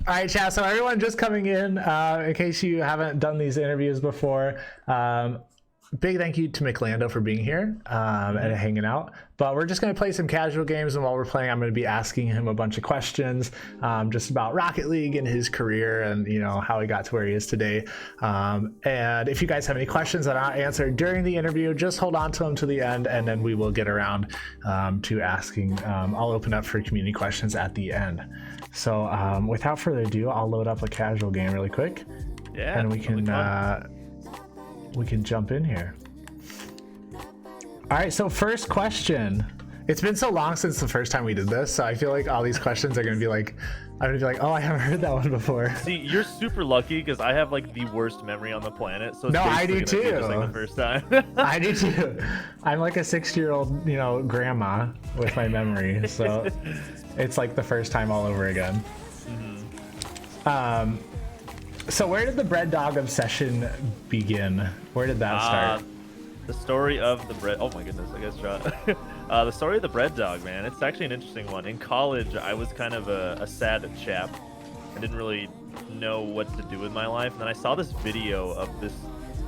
All right, chat. So everyone just coming in case you haven't done these interviews before, big thank you to McLando for being here and hanging out. But we're just going to play some casual games, and while we're playing, I'm going to be asking him a bunch of questions just about Rocket League and his career and, you know, how he got to where he is today. And if you guys have any questions that I answered during the interview, just hold on to them to the end, and then we will get around to asking. I'll open up for community questions at the end. So without further ado, I'll load up a casual game really quick. Yeah, and we can jump in here. All right, so first question. It's been so long since the first time we did this, so I feel like all these questions are gonna be like, I'm gonna be like, oh, I haven't heard that one before. See, you're super lucky because I have like the worst memory on the planet. So it's no, I do too. Just like the first time. I do too. I'm like a 60-year-old, you know, grandma with my memory, so it's like the first time all over again. So where did the bread dog obsession begin? Where did that start? The story of the bread. Oh my goodness, I guess shot. The story of the bread dog, man. It's actually an interesting one. In college, I was kind of a sad chap. I didn't really know what to do with my life. And then I saw this video of this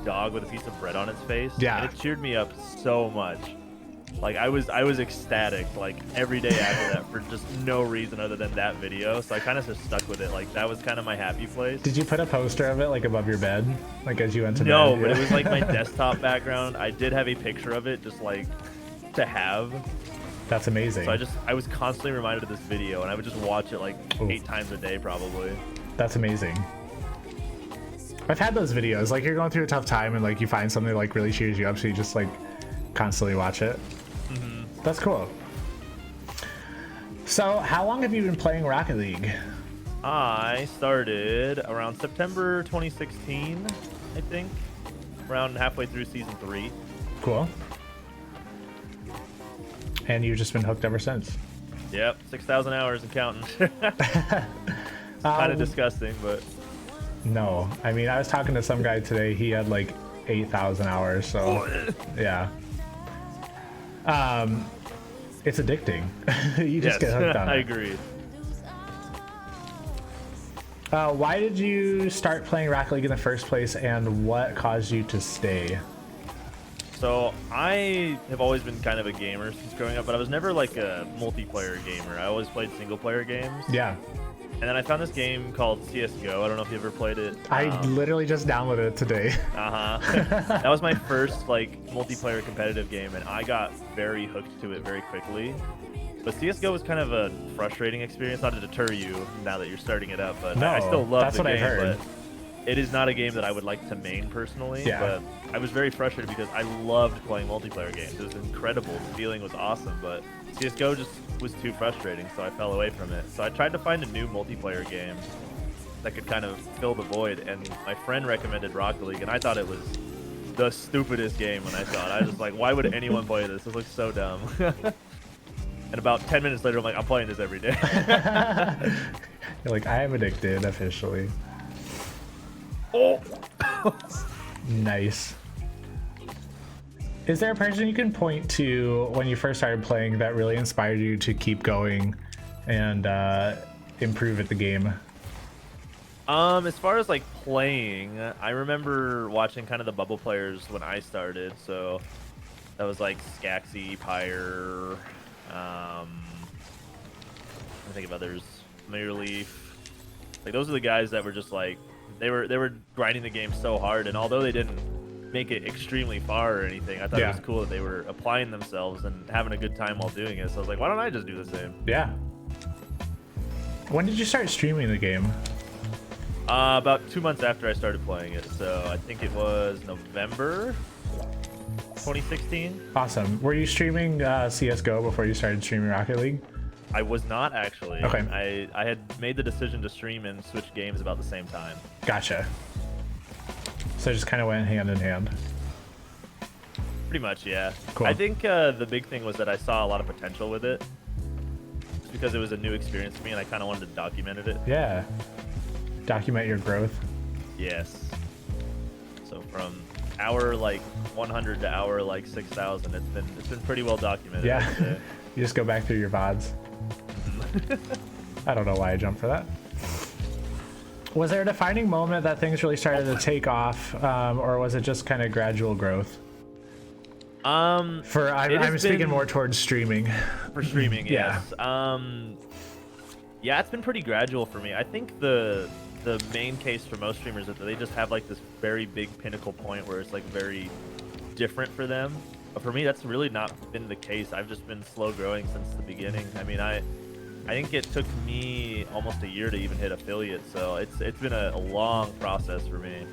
dog with a piece of bread on its face. Yeah. And it cheered me up so much. Like I was ecstatic like every day after that for just no reason other than that video. So I kind of just stuck with it. Like that was kind of my happy place. Did you put a poster of it like above your bed, like as you went to bed? No, but it was like my desktop background. I did have a picture of it, just like to have. That's amazing. So I was constantly reminded of this video, and I would just watch it like 8 times a day probably. That's amazing. I've had those videos. Like you're going through a tough time, and like you find something that like really cheers you up, so you just like constantly watch it. That's cool. So how long have you been playing Rocket League? I started around September 2016, I think, around halfway through season 3. Cool. And you've just been hooked ever since? Yep, 6,000 hours and counting. Kind of disgusting, but no. I mean, I was talking to some guy today. He had like 8,000 hours. So yeah. It's addicting. You just get hooked on it. I agree. Why did you start playing Rocket League in the first place, and what caused you to stay? So I have always been kind of a gamer since growing up, but I was never like a multiplayer gamer. I always played single player games. Yeah. And then I found this game called CSGO. I don't know if you ever played it. I literally just downloaded it today. That was my first like multiplayer competitive game, and I got very hooked to it very quickly. But CSGO was kind of a frustrating experience, not to deter you now that you're starting it up, but no, I still love that's the what game. I heard. But it is not a game that I would like to main personally. Yeah. But I was very frustrated because I loved playing multiplayer games. It was incredible. The feeling was awesome, but CSGO just was too frustrating, so I fell away from it. So I tried to find a new multiplayer game that could kind of fill the void, and my friend recommended Rocket League, and I thought it was the stupidest game when I saw it. I was just like, why would anyone play this? This looks so dumb. And about 10 minutes later, I'm like, I'm playing this every day. You're like, I am addicted officially. Oh! Nice. Is there a person you can point to when you first started playing that really inspired you to keep going and improve at the game? As far as like playing, I remember watching kind of the bubble players when I started. So that was like Skaxi, Pyre, I think of others, Mirror Leaf. Like those are the guys that were just like they were grinding the game so hard, and although they didn't make it extremely far or anything, I thought it was cool that they were applying themselves and having a good time while doing it. So I was like, why don't I just do the same? Yeah. When did you start streaming the game? About 2 months after I started playing it. So I think it was November 2016. Awesome. Were you streaming CSGO before you started streaming Rocket League? I was not actually. Okay. I had made the decision to stream and switch games about the same time. Gotcha. So it just kind of went hand in hand. Pretty much, yeah. Cool. I think the big thing was that I saw a lot of potential with it. Just because it was a new experience for me and I kind of wanted to document it. Yeah. Document your growth. Yes. So from hour like 100 to hour like 6,000, it's been pretty well documented. Yeah. You just go back through your VODs. I don't know why I jumped for that. Was there a defining moment that things really started to take off, or was it just kind of gradual growth? I'm speaking more towards streaming. For streaming, Yeah. yes. Yeah, it's been pretty gradual for me. I think the main case for most streamers is that they just have like this very big pinnacle point where it's like very different for them. But for me, that's really not been the case. I've just been slow growing since the beginning. I mean, I think it took me almost a year to even hit affiliate, so it's been a long process for me.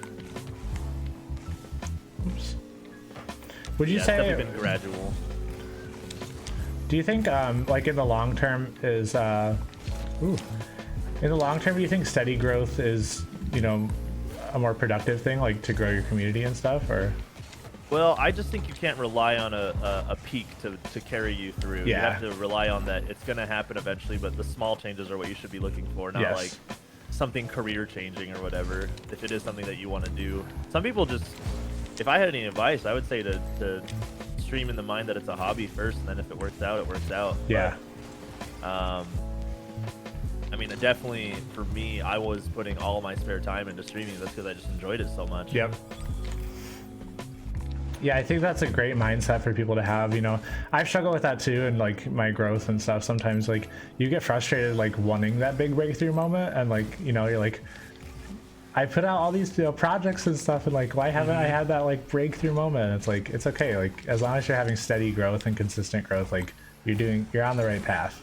Oops. Would you It's say definitely been gradual? Do you think, like in the long term, is in the long term, do you think steady growth is, you know, a more productive thing, like to grow your community and stuff, or? Well, I just think you can't rely on a peak to carry you through. Yeah. You have to rely on that it's going to happen eventually, but the small changes are what you should be looking for, not Yes. like something career changing or whatever, if it is something that you want to do. Some people just, if I had any advice, I would say to stream in the mind that it's a hobby first, and then if it works out, it works out. Yeah. But, I mean, definitely for me, I was putting all my spare time into streaming. That's because I just enjoyed it so much. Yep. Yeah, I think that's a great mindset for people to have. You know, I've struggled with that too, and like my growth and stuff. Sometimes like you get frustrated like wanting that big breakthrough moment, and like, you know, you're like, I put out all these, you know, projects and stuff, and like, why haven't I had that like breakthrough moment? And it's like, it's okay. Like as long as you're having steady growth and consistent growth, like you're on the right path.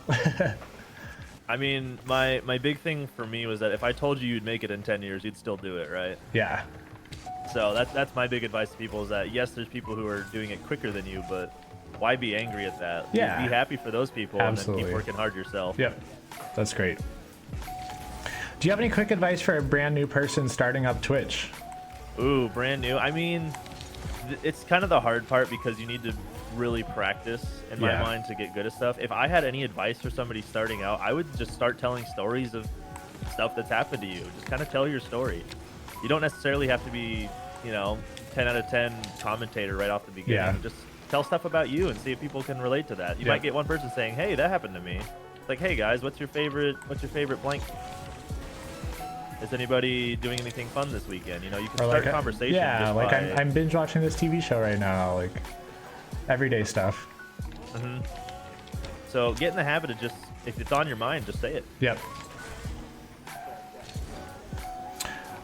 I mean, my big thing for me was that if I told you you'd make it in 10 years, you'd still do it, right? Yeah. So that's my big advice to people is that, yes, there's people who are doing it quicker than you, but why be angry at that? Yeah. Be happy for those people. Absolutely. And then keep working hard yourself. Yep. That's great. Do you have any quick advice for a brand new person starting up Twitch? Ooh, brand new. I mean, it's kind of the hard part because you need to really practice, in my mind, to get good at stuff. If I had any advice for somebody starting out, I would just start telling stories of stuff that's happened to you. Just kind of tell your story. You don't necessarily have to be, you know, 10 out of 10 commentator right off the beginning. Yeah. Just tell stuff about you and see if people can relate to that. You might get one person saying, "Hey, that happened to me." It's like, "Hey guys, what's your favorite blank? Is anybody doing anything fun this weekend?" You know, you can start a conversation. Yeah, just like by... I'm binge watching this TV show right now, like everyday stuff. So get in the habit of just, if it's on your mind, just say it. Yep.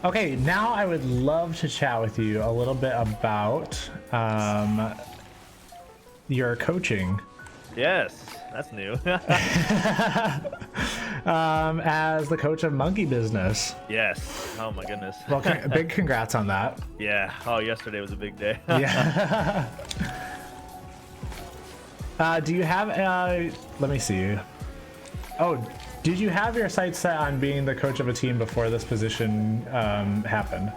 Okay, now I would love to chat with you a little bit about your coaching. Yes, that's new. As the coach of Monkey Business. Yes. Oh my goodness. Well, big congrats on that. Yeah. Oh, yesterday was a big day. Yeah. Do you have? Let me see. Oh, did you have your sights set on being the coach of a team before this position happened?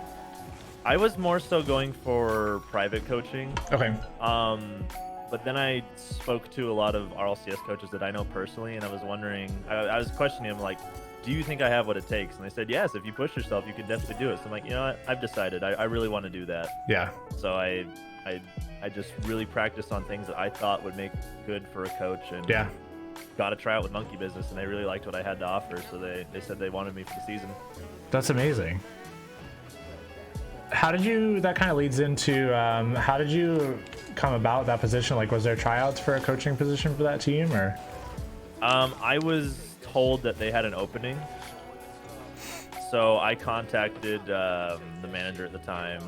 I was more so going for private coaching. Okay. But then I spoke to a lot of RLCS coaches that I know personally, and I was wondering, I was questioning them, like, do you think I have what it takes? And they said, yes, if you push yourself, you can definitely do it. So I'm like, you know what? I've decided. I really want to do that. Yeah. So I just really practiced on things that I thought would make good for a coach, and got to try out with Monkey Business, and they really liked what I had to offer. So they said they wanted me for the season. That's amazing. How did you, that kind of leads into, how did you come about that position? Like, was there tryouts for a coaching position for that team, or? I was told that they had an opening. So I contacted the manager at the time,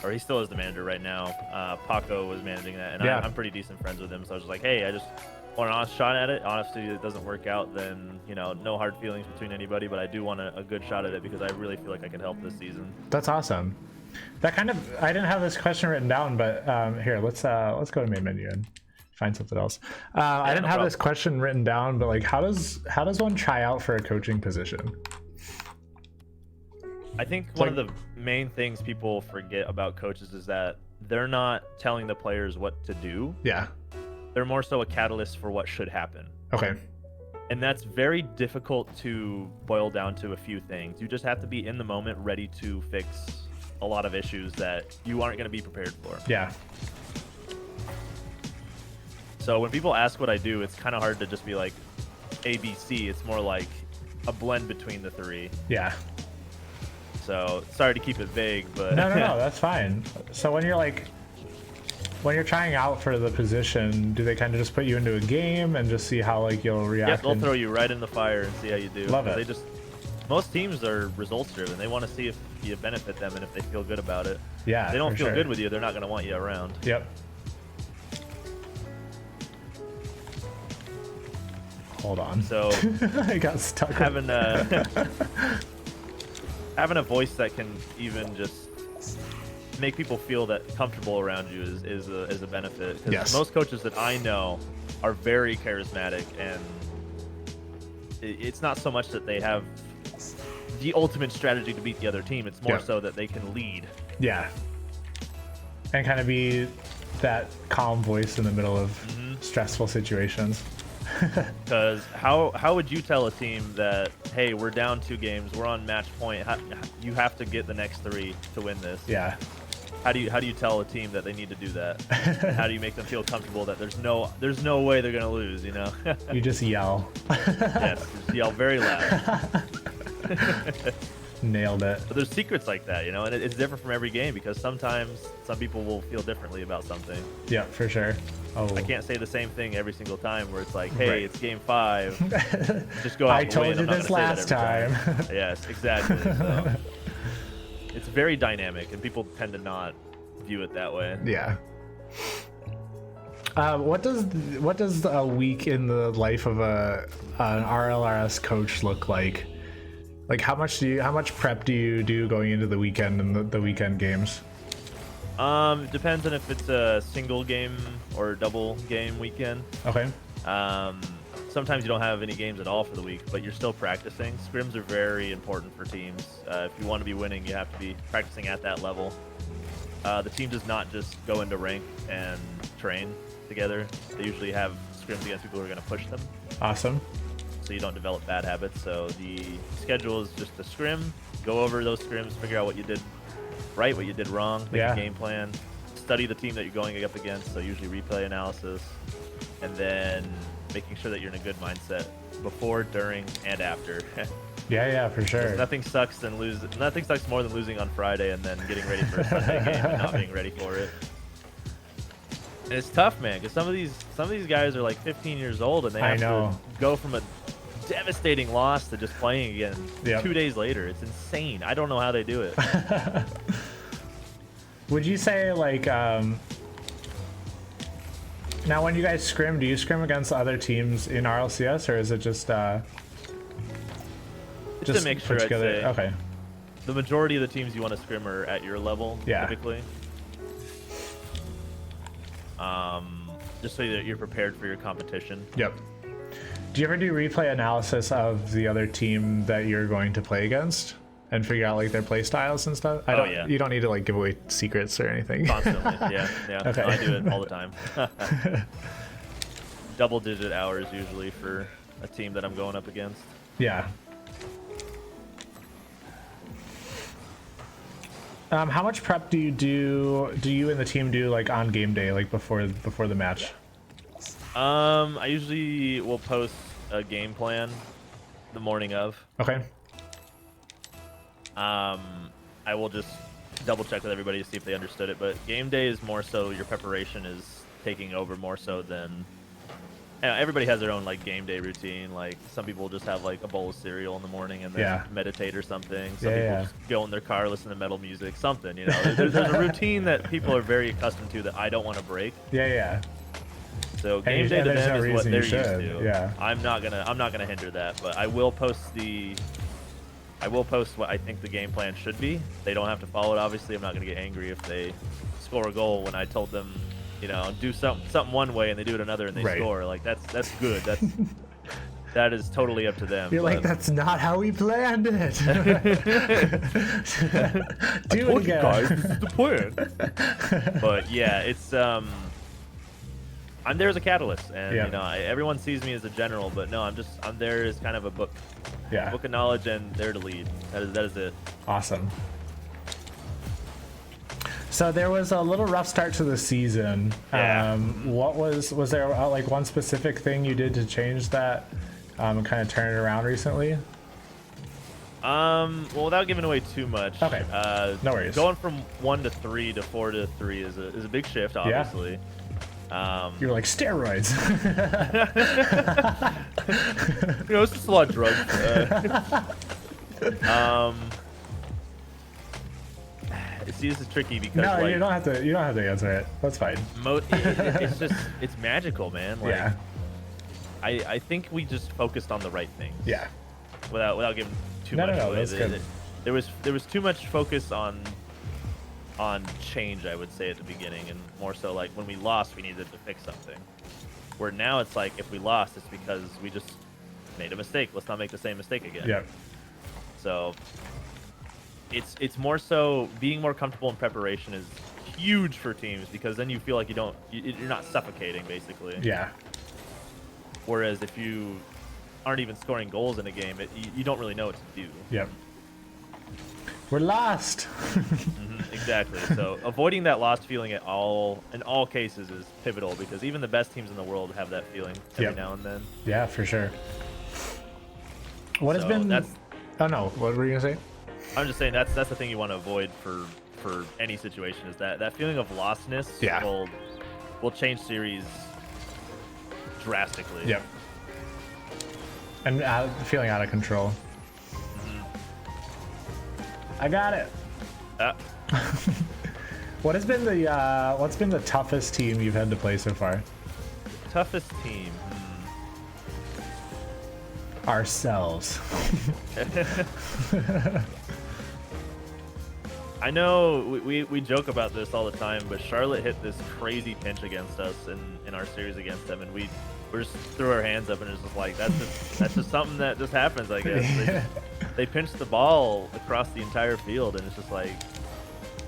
or he still is the manager right now. Paco was managing that, and I'm pretty decent friends with him. So I was just like, hey, I just want an honest shot at it. Honestly, if it doesn't work out, then, you know, no hard feelings between anybody, but I do want a good shot at it because I really feel like I can help this season. That's awesome. That kind of, I didn't have this question written down, but here, let's go to main menu and find something else. I didn't have this question written down, but like, how does one try out for a coaching position? I think one of the main things people forget about coaches is that they're not telling the players what to do. Yeah. They're more so a catalyst for what should happen. Okay. And that's very difficult to boil down to a few things. You just have to be in the moment, ready to fix a lot of issues that you aren't going to be prepared for. Yeah. So when people ask what I do, it's kind of hard to just be like ABC. It's more like a blend between the three. Yeah. So sorry to keep it vague, but No, that's fine. So when you're trying out for the position, do they kind of just put you into a game and just see how like you'll react? Yep, they'll throw you right in the fire and see how you do. Love it. They just most teams are results driven. They want to see if you benefit them and if they feel good about it. Yeah, if they don't for feel sure. good with you, they're not going to want you around. Yep. Hold on. So I got stuck. having a having a voice that can even just make people feel that comfortable around you is a benefit. Because Yes. most coaches that I know are very charismatic, and it's not so much that they have the ultimate strategy to beat the other team. It's more Yeah. so that they can lead. Yeah. And kind of be that calm voice in the middle of stressful situations. Because how would you tell a team that, hey, we're down 2 games, we're on match point, you have to get the next 3 to win this? Yeah. How do you tell a team that they need to do that? And how do you make them feel comfortable that there's no way they're gonna lose? You know? You just yell. Yes, just yell very loud. Nailed it. But there's secrets like that, you know, and it's different from every game because sometimes some people will feel differently about something. Yeah, for sure. Oh, I can't say the same thing every single time where it's like, hey, Right. it's game 5. Just go out I and told win. you I'm not this gonna say last that every time. Yes, exactly. So, it's very dynamic, and people tend to not view it that way. Yeah. What does a week in the life of an RLRS coach look like? Like how much prep do you do going into the weekend and the weekend games? It depends on if it's a single game or double game weekend. Okay. Sometimes you don't have any games at all for the week, but you're still practicing. Scrims are very important for teams. If you want to be winning, you have to be practicing at that level. The team does not just go into rank and train together. They usually have scrims against people who are going to push them, Awesome. so you don't develop bad habits. So the schedule is just a scrim, go over those scrims, figure out what you did right, what you did wrong, make Yeah. a game plan, study the team that you're going up against, so usually replay analysis, and then making sure that you're in a good mindset before, during, and after. Yeah, for sure. Nothing sucks more than losing on Friday and then getting ready for a Sunday game and not being ready for it. And it's tough, man, because some of these guys are like 15 years old and they have to go from a devastating loss to just playing again 2 days later. It's insane. I don't know how they do it. Would you say like now when you guys scrim, do you scrim against other teams in RLCS or is it just It's a mixture, I'd say. Okay. The majority of the teams you want to scrim are at your level, typically. Just so that you're prepared for your competition. Yep. Do you ever do replay analysis of the other team that you're going to play against and figure out like their play styles and stuff? Yeah. You don't need to like give away secrets or anything. Constantly, yeah. Okay. No, I do it all the time. Double-digit hours usually for a team that I'm going up against. Yeah. How much prep do you and the team do like on game day, like before the match? I usually will post a game plan the morning of. Okay. I will just double check with everybody to see if they understood it, but game day is more so your preparation is taking over more so than everybody has their own like game day routine. Like some people just have like a bowl of cereal in the morning and then meditate or something. Some people just go in their car, listen to metal music, something. You know, there's a routine that people are very accustomed to that I don't want to break. Yeah. So game day to them is what they're used to. Yeah. I'm not gonna hinder that, but I will post what I think the game plan should be. They don't have to follow it. Obviously, I'm not gonna get angry if they score a goal when I told them, you know, do something one way and they do it another and they score. Like that's good. That is totally up to them. You're like, that's not how we planned it. Do it again, guys. This is the plan. But yeah, it's I'm there as a catalyst, and you know, everyone sees me as a general, but no, I'm there as kind of a book of knowledge and there to lead. That is it. Awesome. So there was a little rough start to the season. Yeah. What was there like one specific thing you did to change that and kind of turn it around recently? Well, without giving away too much. Okay. No worries. Going from 1 to 3 to 4 to 3 is a big shift, obviously. You're like steroids. It's just a lot of drugs. See, this is tricky because No, like, you don't have to. You don't have to answer it. That's fine. it's magical, man. Like, Yeah. I think we just focused on the right things. Yeah. Without giving too No, much no, away. that's good. There was too much focus on change, I would say, at the beginning, and more so like when we lost, we needed to fix something. Where now it's like if we lost, it's because we just made a mistake. Let's not make the same mistake again. Yeah. So it's more so being more comfortable in preparation is huge for teams because then you feel like you're not suffocating basically. Yeah. Whereas if you aren't even scoring goals in a game, you don't really know what to do. Yep. We're lost. Exactly. So avoiding that lost feeling in all cases is pivotal because even the best teams in the world have that feeling every now and then. Yeah, for sure. What has been? Oh no, what were you gonna say? I'm just saying that's the thing you want to avoid for any situation is that feeling of lostness will change series drastically. Yep. And feeling out of control. I got it. What's been the toughest team you've had to play so far? Toughest team. Ourselves. I know we joke about this all the time, but Charlotte hit this crazy pinch against us in our series against them, and we just threw our hands up and it's just like that's just something that just happens, I guess. They pinched the ball across the entire field, and it's just like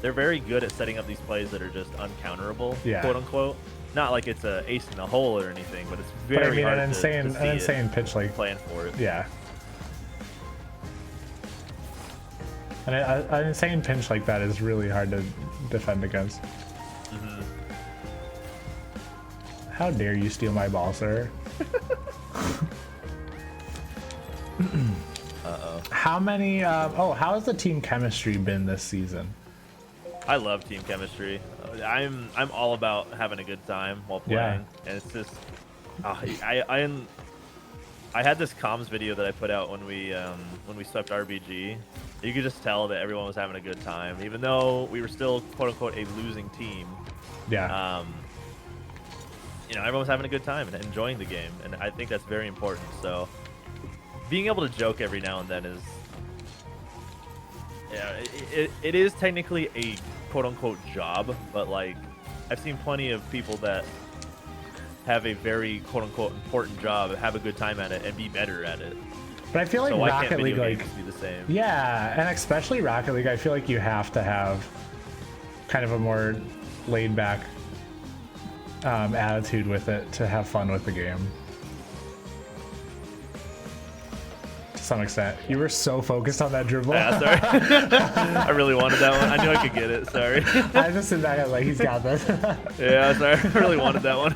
they're very good at setting up these plays that are just uncounterable, quote unquote. Not like it's a ace in the hole or anything, but it's very hard an insane pitch like plan for it. Yeah. And an insane pinch like that is really hard to defend against. How dare you steal my ball, sir? How many? How has the team chemistry been this season? I love team chemistry. I'm all about having a good time while playing, and it's just I had this comms video that I put out when we swept RBG. You could just tell that everyone was having a good time, even though we were still quote unquote a losing team. Yeah. Everyone was having a good time and enjoying the game, and I think that's very important. So being able to joke every now and then is, it is technically a quote unquote job, but like I've seen plenty of people that have a very quote unquote important job, have a good time at it, and be better at it. But I feel like Rocket League, like, be the same. Yeah, and especially Rocket League, I feel like you have to have kind of a more laid back attitude with it to have fun with the game. To some extent. You were so focused on that dribble. Yeah, sorry. I really wanted that one. I knew I could get it. Sorry. I just sit back and like, he's got this. Yeah, sorry. I really wanted that one.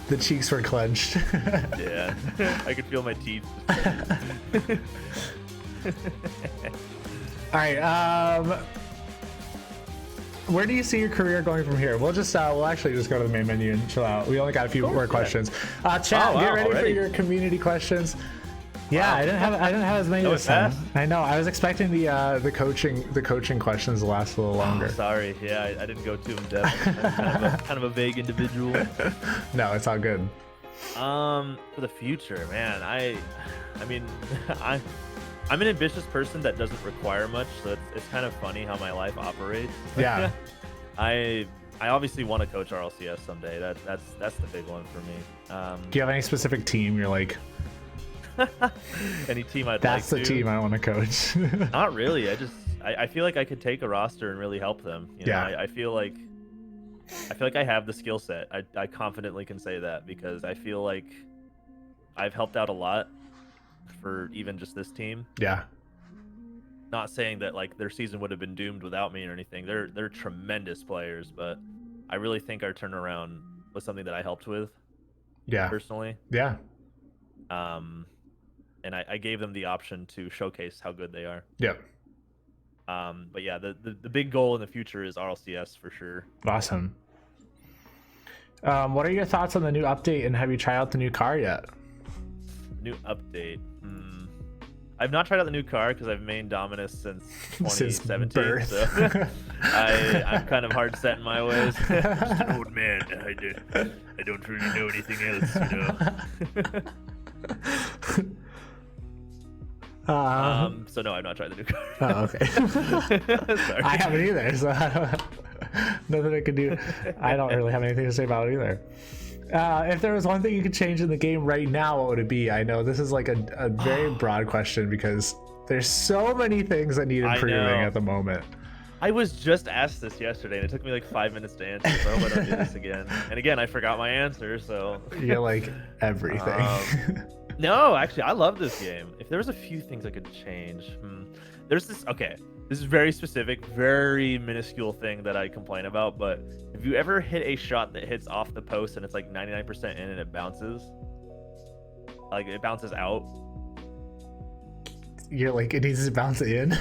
The cheeks were clenched. Yeah, I could feel my teeth. All right. Where do you see your career going from here? We'll just we'll actually just go to the main menu and chill out. We only got a few more questions. Chat, get ready for your community questions. Yeah, wow. I didn't have as many this time. I know. I was expecting the coaching questions to last a little longer. Sorry. Yeah, I didn't go too in depth. I'm kind of a vague individual. No, it's all good. For the future, man, I mean, I'm an ambitious person that doesn't require much, so it's kind of funny how my life operates. Yeah. I obviously want to coach RLCS someday. That's the big one for me. Do you have any specific team you're like? Any team I'd That's like the to? team I want to coach. Not really. I feel like I could take a roster and really help them. You know? Yeah. I feel like I have the skill set. I confidently can say that because I feel like I've helped out a lot for even just this team. Yeah. Not saying that like their season would have been doomed without me or anything. They're tremendous players, but I really think our turnaround was something that I helped with. Yeah. Personally. Yeah. And I gave them the option to showcase how good they are. Yep. But yeah, the big goal in the future is RLCS for sure. Awesome. What are your thoughts on the new update, and have you tried out the new car yet? New update. I've not tried out the new car because I've mained Dominus since 2017. birth. So I'm kind of hard set in my ways. Just an old man. I don't really know anything else, you know. So no, I've not tried the new car. Oh, okay. Sorry. I haven't either, so I don't, nothing I can do. I don't really have anything to say about it either. If there was one thing you could change in the game right now, what would it be? I know this is like a very broad question because there's so many things that need improving at the moment. I was just asked this yesterday, and it took me like 5 minutes to answer, so I hope I don't do this again. And again, I forgot my answer, so... You're like, everything. No, actually, I love this game. If there was a few things I could change... There's this... Okay, this is very specific, very minuscule thing that I complain about, but if you ever hit a shot that hits off the post and it's like 99% in and it bounces, like it bounces out. You're like, it needs to bounce in?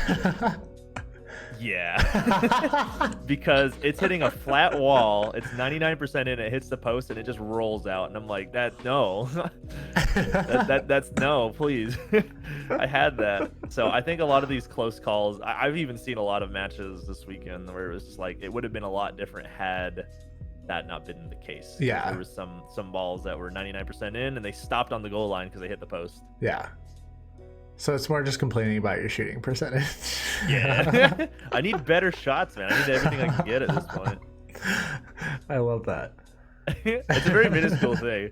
Yeah. Because it's hitting a flat wall, it's 99% in, it hits the post and it just rolls out, and I'm like, no. that's no, please. I had that. So I think a lot of these close calls, I've even seen a lot of matches this weekend where it was just like, it would have been a lot different had that not been the case. Yeah. There was some balls that were 99% in and they stopped on the goal line because they hit the post. Yeah. So it's more just complaining about your shooting percentage. Yeah. I need better shots, man. I need everything I can get at this point. I love that. It's a very minuscule thing.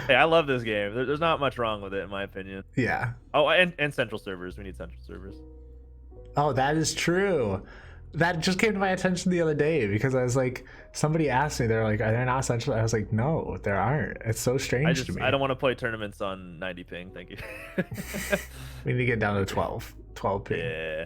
Hey, I love this game. There's not much wrong with it, in my opinion. Yeah. Oh, and central servers. We need central servers. Oh, that is true. That just came to my attention the other day because I was like, somebody asked me, they're like, are there not central? I was like, no, there aren't. It's so strange to me. I don't want to play tournaments on 90 ping. Thank you. We need to get down to 12 ping. Yeah.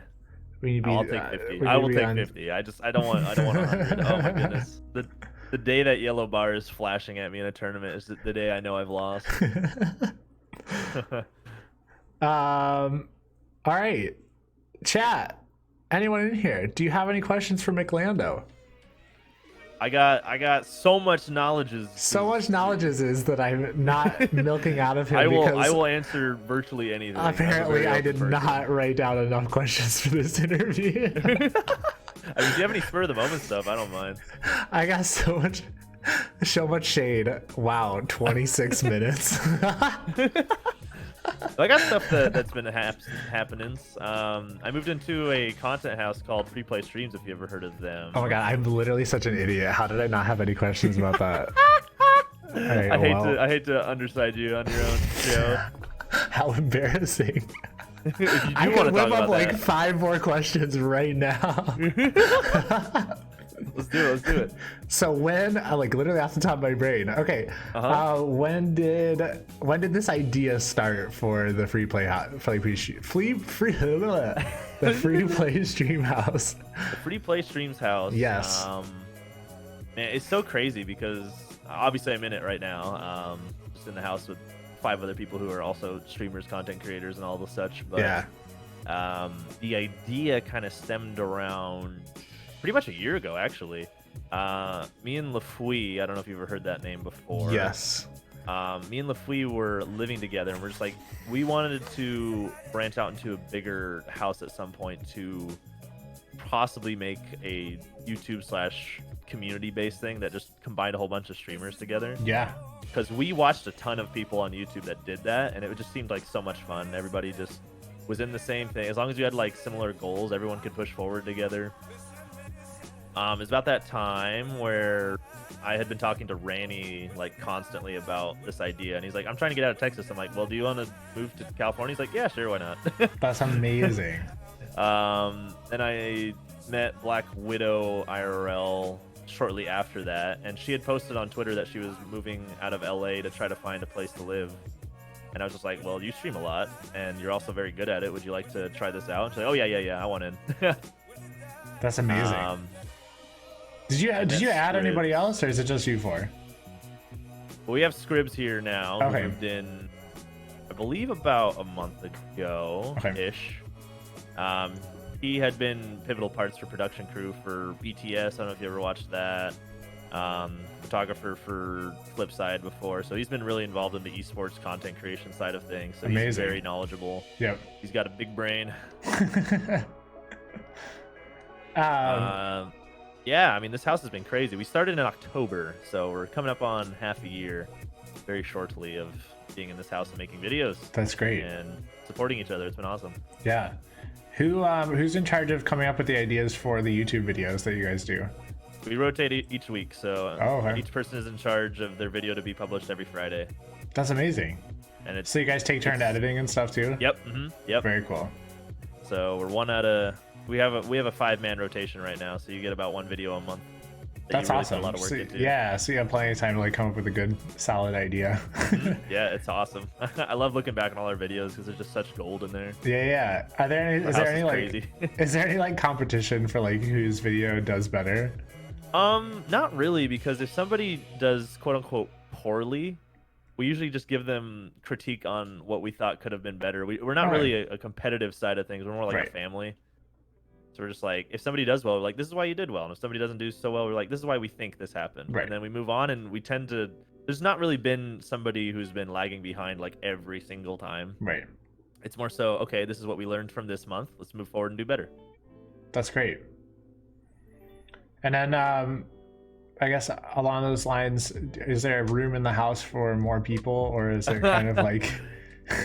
We need to be, I'll take 50. I will take 50. I don't want 100. Oh my goodness. The day that yellow bar is flashing at me in a tournament is the day I know I've lost. All right, chat. Anyone in here? Do you have any questions for McLando? I got so much knowledge is that I'm not milking out of him. I will answer virtually anything. Apparently, I did not write down enough questions for this interview. I mean, if you have any spur of the moment stuff, I don't mind. I got so much shade. Wow, 26 minutes. I got stuff that's been happening. I moved into a content house called Free Play Streams, if you ever heard of them. Oh my god, I'm literally such an idiot. How did I not have any questions about that? Right, I hate to underside you on your own show. How embarrassing. I could whip up like 5 more questions right now. Let's do it. So when, like literally off the top of my brain, okay, when did this idea start for the free play the free play stream house? The free play streams house. Yes. Man, it's so crazy because obviously I'm in it right now. Just in the house with 5 other people who are also streamers, content creators, and all the such. But yeah. The idea kind of stemmed around pretty much a year ago, actually. Me and Lafouille, I don't know if you've ever heard that name before. Yes. Me and Lafouille were living together, and we're just like, we wanted to branch out into a bigger house at some point to possibly make a YouTube/community-based thing that just combined a whole bunch of streamers together. Yeah. Because we watched a ton of people on YouTube that did that, and it just seemed like so much fun. Everybody just was in the same thing. As long as you had like similar goals, everyone could push forward together. It's about that time where I had been talking to Ranny like constantly about this idea, and he's like, I'm trying to get out of Texas. I'm like, well, do you want to move to California? He's like, yeah, sure, why not? That's amazing. Then I met Black Widow IRL shortly after that, and she had posted on Twitter that she was moving out of LA to try to find a place to live. And I was just like, well, you stream a lot, and you're also very good at it. Would you like to try this out? And she's like, oh, yeah, I want in. That's amazing. Did you add anybody else, or is it just you 4? Well, we have Scribs here now. Okay. Who moved in I believe about a month ago ish. He had been pivotal parts for production crew for BTS. I don't know if you ever watched that. Photographer for Flipside before, so he's been really involved in the esports content creation side of things. So he's very knowledgeable. Yep. He's got a big brain. Yeah, I mean, this house has been crazy. We started in October, so we're coming up on half a year very shortly of being in this house and making videos. That's great. And supporting each other. It's been awesome. Yeah. Who's in charge of coming up with the ideas for the YouTube videos that you guys do? We rotate each week, so each person is in charge of their video to be published every Friday. That's amazing. And it's, so you guys take turn editing and stuff too? Yep. Yep. Very cool. So we're one out of we have a 5-man rotation right now, so you get about one video a month. That's really awesome. Put a lot of work so, into. Yeah, so you have plenty of time to like come up with a good, solid idea. Yeah, it's awesome. I love looking back on all our videos because there's just such gold in there. Yeah. Are there any? Is there any crazy. like? Is there any like competition for like whose video does better? Not really, because if somebody does quote unquote poorly, we usually just give them critique on what we thought could have been better. We're not really a competitive side of things. We're more like a family. So we're just like, if somebody does well, we're like, this is why you did well. And if somebody doesn't do so well, we're like, this is why we think this happened. And then we move on, and we tend to, there's not really been somebody who's been lagging behind like every single time. Right. It's more so, okay, this is what we learned from this month. Let's move forward and do better. That's great. And then I guess along those lines, is there a room in the house for more people, or is it kind of like...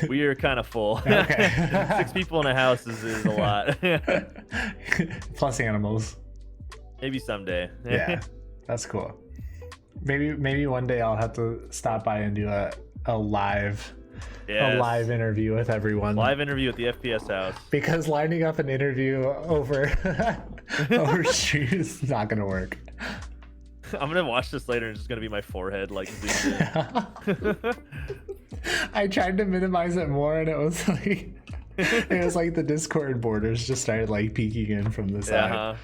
We are kind of full. Okay. 6 people in a house is a lot. Plus animals. Maybe someday. Yeah, that's cool. Maybe one day I'll have to stop by and do a live interview with everyone. Live interview at the FPS house. Because lining up an interview over stream is not gonna work. I'm gonna watch this later and it's just gonna be my forehead like zoomed in. I tried to minimize it more, and it was like the Discord borders just started like peeking in from the side.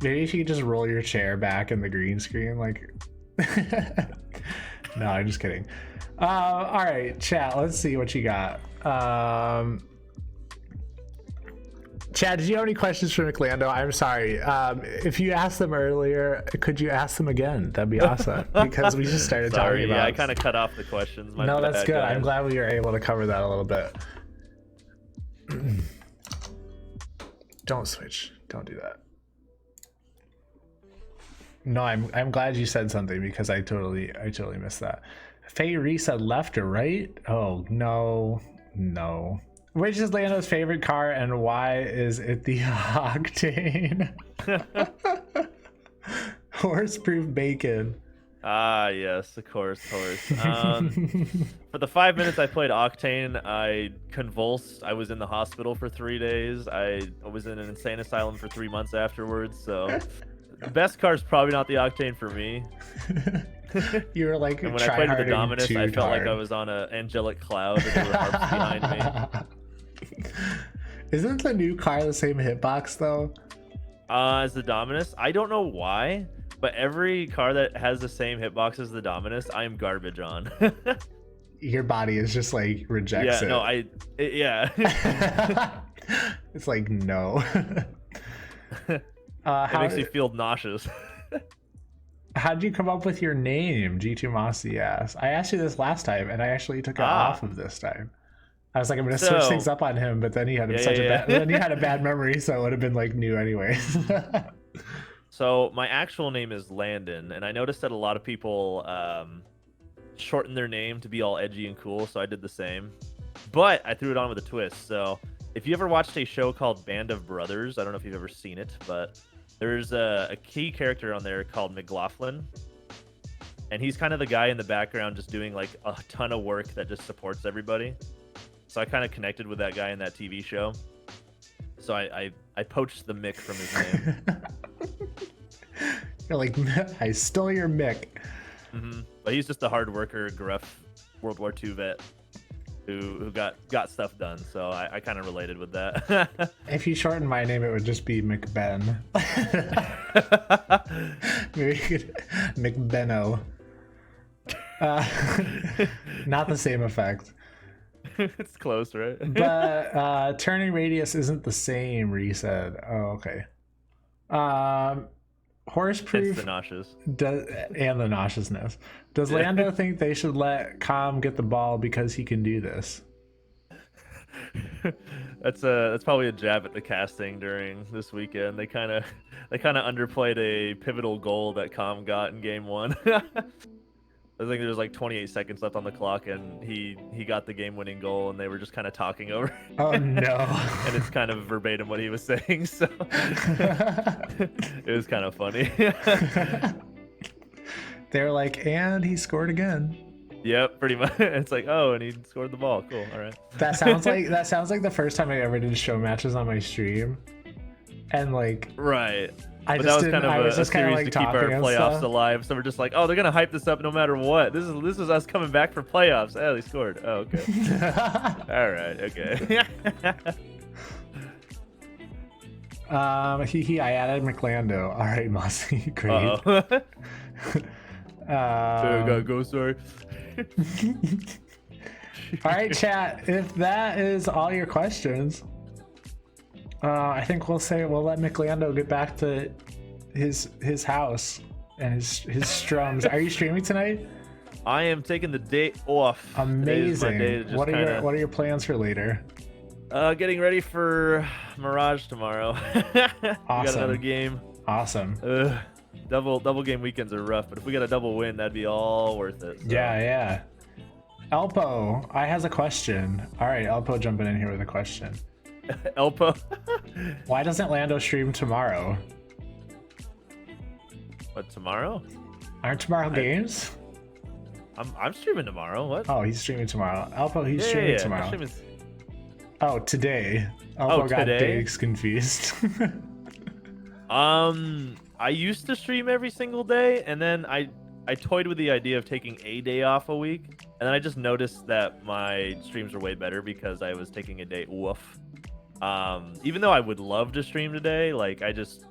Maybe if you could just roll your chair back in the green screen, like. No, I'm just kidding. All right, chat. Let's see what you got. Chad, did you have any questions for McLando? I'm sorry. If you asked them earlier, could you ask them again? That'd be awesome. Because we just started talking about. Yeah, I kind of cut off the questions. No, that's good. Guys. I'm glad we were able to cover that a little bit. Don't switch. Don't do that. No, I'm glad you said something, because I totally missed that. Faye Ree said left or right? Oh no. Which is Lando's favorite car, and why is it the Octane? Horse-proof bacon. Ah, yes, of course. For the 5 minutes I played Octane, I convulsed. I was in the hospital for 3 days. I was in an insane asylum for 3 months afterwards. So the best car is probably not the Octane for me. You were like, and when I played with the Dominus, I felt like I was on an angelic cloud, and there were harps behind me. Isn't the new car the same hitbox though? As the Dominus, I don't know why, but every car that has the same hitbox as the Dominus, I am garbage on. Your body is just like rejects it. No, yeah. It's like no. It makes me feel nauseous. How'd you come up with your name, G2 Mossy ass? I asked you this last time, and I actually took it off of this time. I was like, I'm gonna switch things up on him, but then he had then he had a bad memory, so it would have been like new anyways. So my actual name is Landon, and I noticed that a lot of people shorten their name to be all edgy and cool, so I did the same. But I threw it on with a twist. So if you ever watched a show called Band of Brothers, I don't know if you've ever seen it, but there's a key character on there called McLaughlin, and he's kind of the guy in the background just doing like a ton of work that just supports everybody. So I kind of connected with that guy in that TV show. So I poached the Mick from his name. You're like, I stole your Mick. But he's just a hard worker, gruff World War II vet who got stuff done. So I kind of related with that. If you shorten my name, it would just be McBen. Maybe you could McBenno. Uh, not the same effect. It's close, right? But turning radius isn't the same, Ree said. Oh, okay. It's Horseproof the nauseous. and the nauseousness. Does Lando think they should let Com get the ball because he can do this? That's probably a jab at the casting during this weekend. They kind of underplayed a pivotal goal that Com got in game 1. I think there was like 28 seconds left on the clock, and he got the game-winning goal, and they were just kind of talking over. Oh no! And it's kind of verbatim what he was saying, so it was kind of funny. They're like, and he scored again. Yep, pretty much. It's like, oh, and he scored the ball. Cool. All right. That sounds like the first time I ever did show matches on my stream, and like, right. But that was kind of a series like to keep our playoffs alive. So we're just like, oh, they're gonna hype this up no matter what. This is us coming back for playoffs. Oh, they scored. Oh, okay. All right. Okay. I added McLando. All right, Mossy. Great. Go, sorry. All right, chat. If that is all your questions, I think we'll let McLando get back to his house and his strums. Are you streaming tonight? I am taking the day off. Amazing. What are your plans for later? Getting ready for Mirage tomorrow. Awesome. We got another game. Awesome. Double game weekends are rough, but if we got a double win, that'd be all worth it. So. Yeah. Elpo, I has a question. All right, Elpo jumping in here with a question. Elpo. Why doesn't Lando stream tomorrow? What, tomorrow? Aren't tomorrow games? I'm streaming tomorrow. What? Oh, he's streaming tomorrow. Elpo, he's streaming tomorrow. Oh, today. Elpo got Diggs confused. I used to stream every single day, and then I toyed with the idea of taking a day off a week, and then I just noticed that my streams were way better because I was taking a day off. Even though I would love to stream today, like it just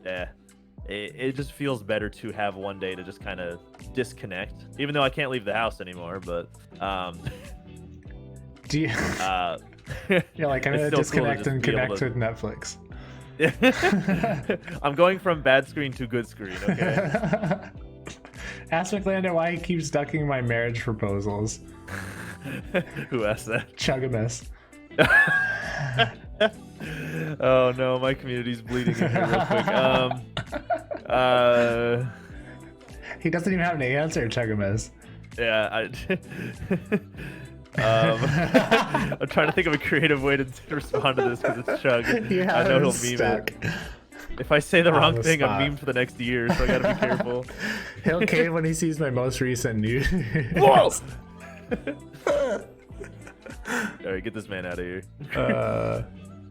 feels better to have one day to just kind of disconnect. Even though I can't leave the house anymore, but do you? You're like, I'm gonna disconnect and connect with Netflix. I'm going from bad screen to good screen. Okay. Ask McLando why he keeps ducking my marriage proposals. Who asked that? Chugamus. Oh no, my community's bleeding in here real quick. He doesn't even have an answer, Chugamus. Yeah, I'm trying to think of a creative way to respond to this because it's Chug. I know he'll meme it. If I say the wrong thing, I'm memed for the next year, so I gotta be careful. He'll cave when he sees my most recent news. Whoa! Alright, get this man out of here.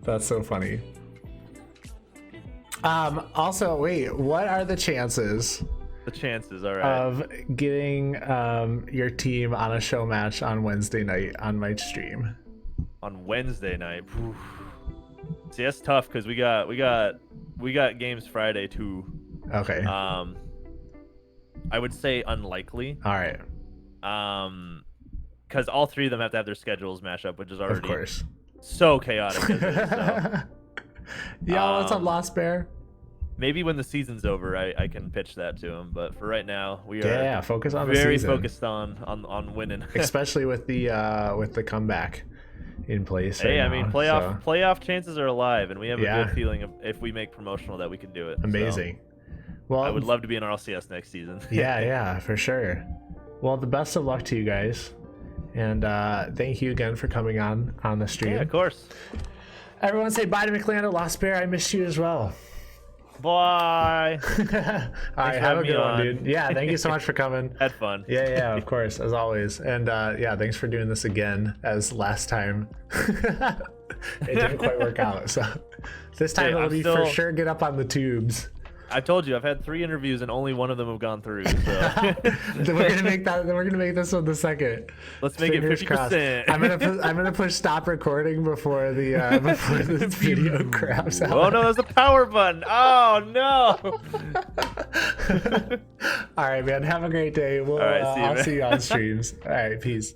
That's so funny. Also, wait, what are the chances? The chances, all right. Of getting your team on a show match on Wednesday night on my stream? On Wednesday night, oof. See, that's tough because we got games Friday too. Okay. I would say unlikely. All right. Because all three of them have to have their schedules match up, which is already of course so chaotic. So. Yo, what's up, Lost Bear? Maybe when the season's over, I can pitch that to him. But for right now, we are focus on the very season. focused on winning, especially with the comeback in place. Hey, right I mean, now, playoff chances are alive, and we have a good feeling of if we make promotional that we can do it. Amazing. So, well, I would love to be in RLCS next season. yeah, for sure. Well, the best of luck to you guys, and thank you again for coming on the stream. Yeah, of course. Everyone say bye to McLando. Lost Bear, I missed you as well. Bye. All right, have a good one, dude. Yeah, thank you so much for coming. Had fun. Yeah, of course, as always. And yeah, thanks for doing this again as last time. It didn't quite work out, so this time it'll be for sure get up on the tubes. I told you I've had 3 interviews and only one of them have gone through. So. We're gonna make this one the second. Let's make Fingers it 50%. I'm gonna push stop recording before the video craps out. Oh no, there's a power button. Oh no. All right, man. Have a great day. We'll, All right, see you, I'll man. see you on streams. All right, peace.